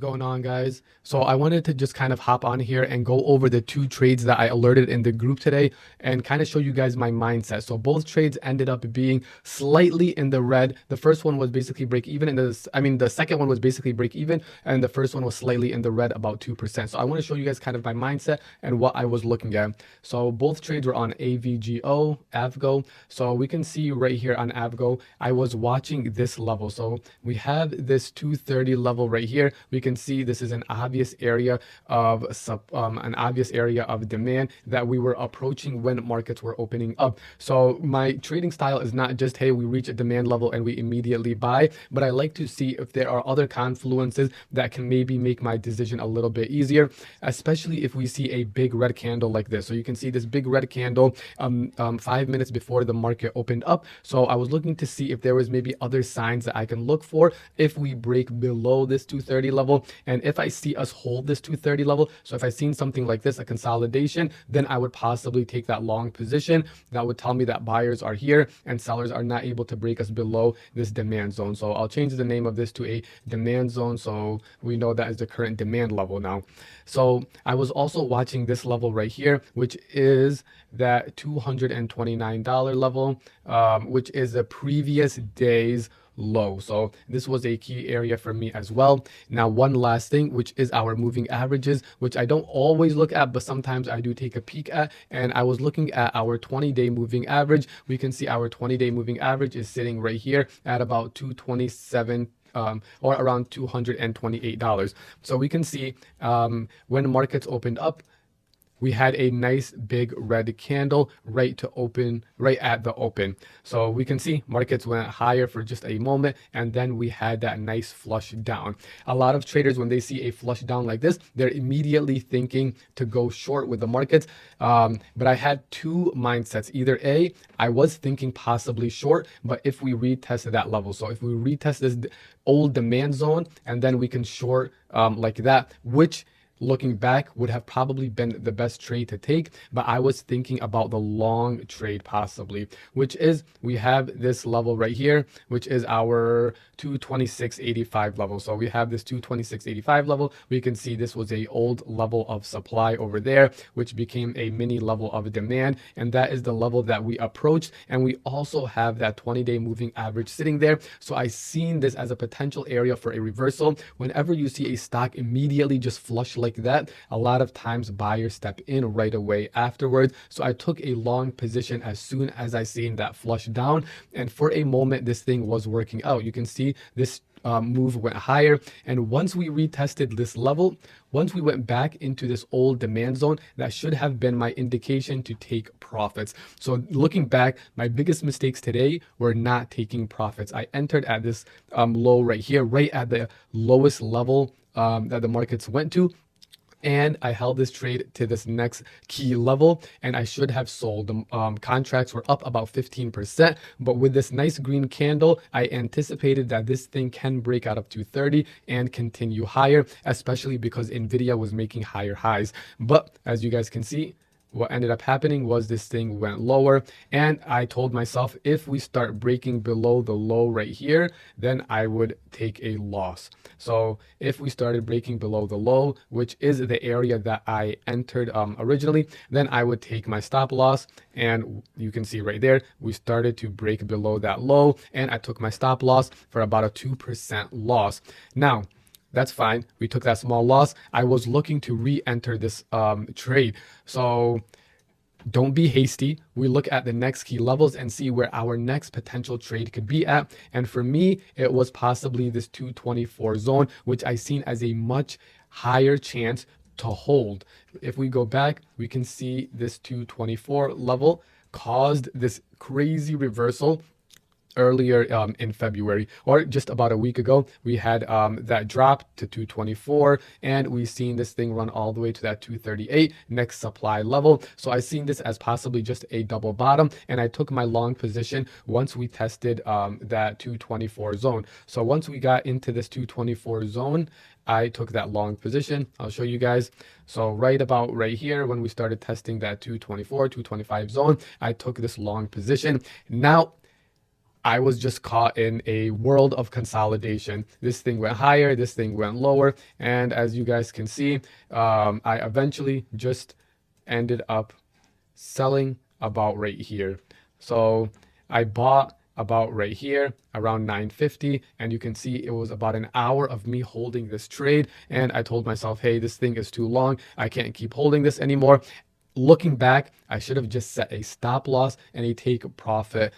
is going on, guys? So I wanted to just kind of hop on here and go over the two trades that I alerted in the group today and kind of show you guys my mindset. So both trades ended up being slightly in the red. The first one was basically break even, and the second one was basically break even, and the first one was slightly in the red, about 2%. So I want to show you guys kind of my mindset and what I was looking at. So both trades were on AVGO. So we can see right here on AVGO, I was watching this level. So we have this 230 level right here. We can see this is an obvious area of demand that we were approaching when markets were opening up. So my trading style is not just, hey, we reach a demand level and we immediately buy, but I like to see if there are other confluences that can maybe make my decision a little bit easier, especially if we see a big red candle like this. So you can see this big red candle 5 minutes before the market opened up. So I was looking to see if there was maybe other signs that I can look for if we break below this 230 level, and if I see us hold this 230 level. So if I seen something like this, a consolidation, then I would possibly take that long position. That would tell me that buyers are here and sellers are not able to break us below this demand zone. So I'll change the name of this to a demand zone, so we know that is the current demand level now. So I was also watching this level right here, which is that $229 level, which is the previous day's low. So this was a key area for me as well. Now, one last thing, which is our moving averages, which I don't always look at, but sometimes I do take a peek at. And I was looking at our 20-day moving average. We can see our 20-day moving average is sitting right here at about 227 or around $228. So we can see when markets opened up, we had a nice big red candle right at the open. So we can see markets went higher for just a moment, and then we had that nice flush down. A lot of traders, when they see a flush down like this, they're immediately thinking to go short with the markets. But I had two mindsets. Either A, I was thinking possibly short, but if we retest that level, so if we retest this old demand zone, and then we can short like that, which looking back would have probably been the best trade to take, but I was thinking about the long trade possibly, which is we have this level right here, which is our 226.85 level. So we have this 226.85 level. We can see this was a old level of supply over there, which became a mini level of demand, and that is the level that we approached. And we also have that 20-day moving average sitting there. So I seen this as a potential area for a reversal. Whenever you see a stock immediately just flush like that, a lot of times buyers step in right away afterwards. So I took a long position as soon as I seen that flush down, and for a moment this thing was working out. You can see this move went higher, and once we retested this level, once we went back into this old demand zone, that should have been my indication to take profits. So looking back, my biggest mistakes today were not taking profits. I entered at this low right here, right at the lowest level that the markets went to, and I held this trade to this next key level, and I should have sold. The contracts were up about 15%, but with this nice green candle, I anticipated that this thing can break out of 230 and continue higher, especially because Nvidia was making higher highs. But as you guys can see, what ended up happening was this thing went lower, and I told myself if we start breaking below the low right here, then I would take a loss. So if we started breaking below the low, which is the area that I entered originally, then I would take my stop loss. And you can see right there, we started to break below that low, and I took my stop loss for about a 2% loss. Now, that's fine. We took that small loss. I was looking to re-enter this trade. So don't be hasty. We look at the next key levels and see where our next potential trade could be at. And for me, it was possibly this 224 zone, which I seen as a much higher chance to hold. If we go back, we can see this 224 level caused this crazy reversal earlier in February, or just about a week ago. We had that drop to 224, and we've seen this thing run all the way to that 238 next supply level. So I seen this as possibly just a double bottom, and I took my long position once we tested that 224 zone. So once we got into this 224 zone, I took that long position. I'll show you guys. So right about right here, when we started testing that 224, 225 zone, I took this long position. Now, I was just caught in a world of consolidation. This thing went higher, this thing went lower, and as you guys can see, I eventually just ended up selling about right here. So I bought about right here around 9:50, and you can see it was about an hour of me holding this trade, and I told myself, hey, this thing is too long, I can't keep holding this anymore. Looking back, I should have just set a stop loss and a take profit,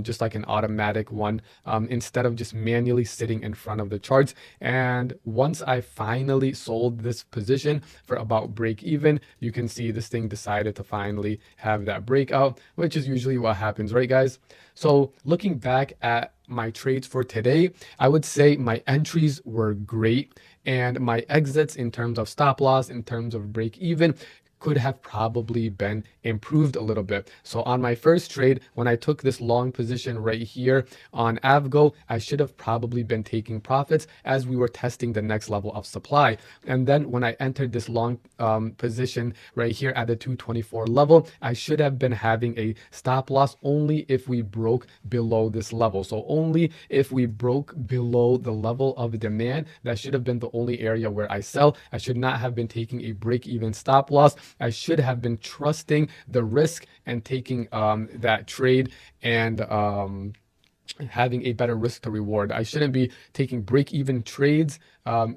just like an automatic one, instead of just manually sitting in front of the charts. And once I finally sold this position for about break even, you can see this thing decided to finally have that breakout, which is usually what happens, right, guys? So looking back at my trades for today, I would say my entries were great, and my exits in terms of stop loss, in terms of break even, could have probably been improved a little bit. So on my first trade, when I took this long position right here on AVGO, I should have probably been taking profits as we were testing the next level of supply. And then when I entered this long position right here at the 224 level, I should have been having a stop loss only if we broke below this level. So only if we broke below the level of demand, that should have been the only area where I sell. I should not have been taking a break even stop loss. I should have been trusting the risk and taking that trade and having a better risk to reward. I shouldn't be taking break even trades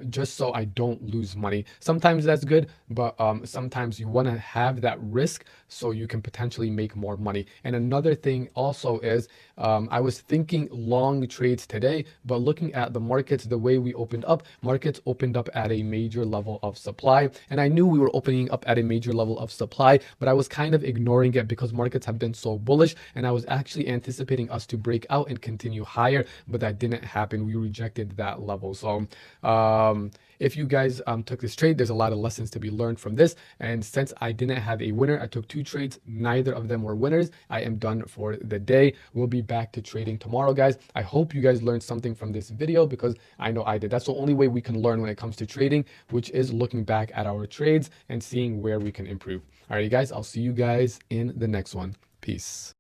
just so I don't lose money. Sometimes that's good, but sometimes you want to have that risk so you can potentially make more money. And another thing also is I was thinking long trades today, but looking at the markets, the way we opened up, markets opened up at a major level of supply. And I knew we were opening up at a major level of supply, but I was kind of ignoring it because markets have been so bullish, and I was actually anticipating us to break out and continue higher, but that didn't happen. We rejected that level. So if you guys took this trade, there's a lot of lessons to be learned from this. And since I didn't have a winner, I took two trades. Neither of them were winners. I am done for the day. We'll be back to trading tomorrow, guys. I hope you guys learned something from this video because I know I did. That's the only way we can learn when it comes to trading, which is looking back at our trades and seeing where we can improve. All right, guys, I'll see you guys in the next one. Peace.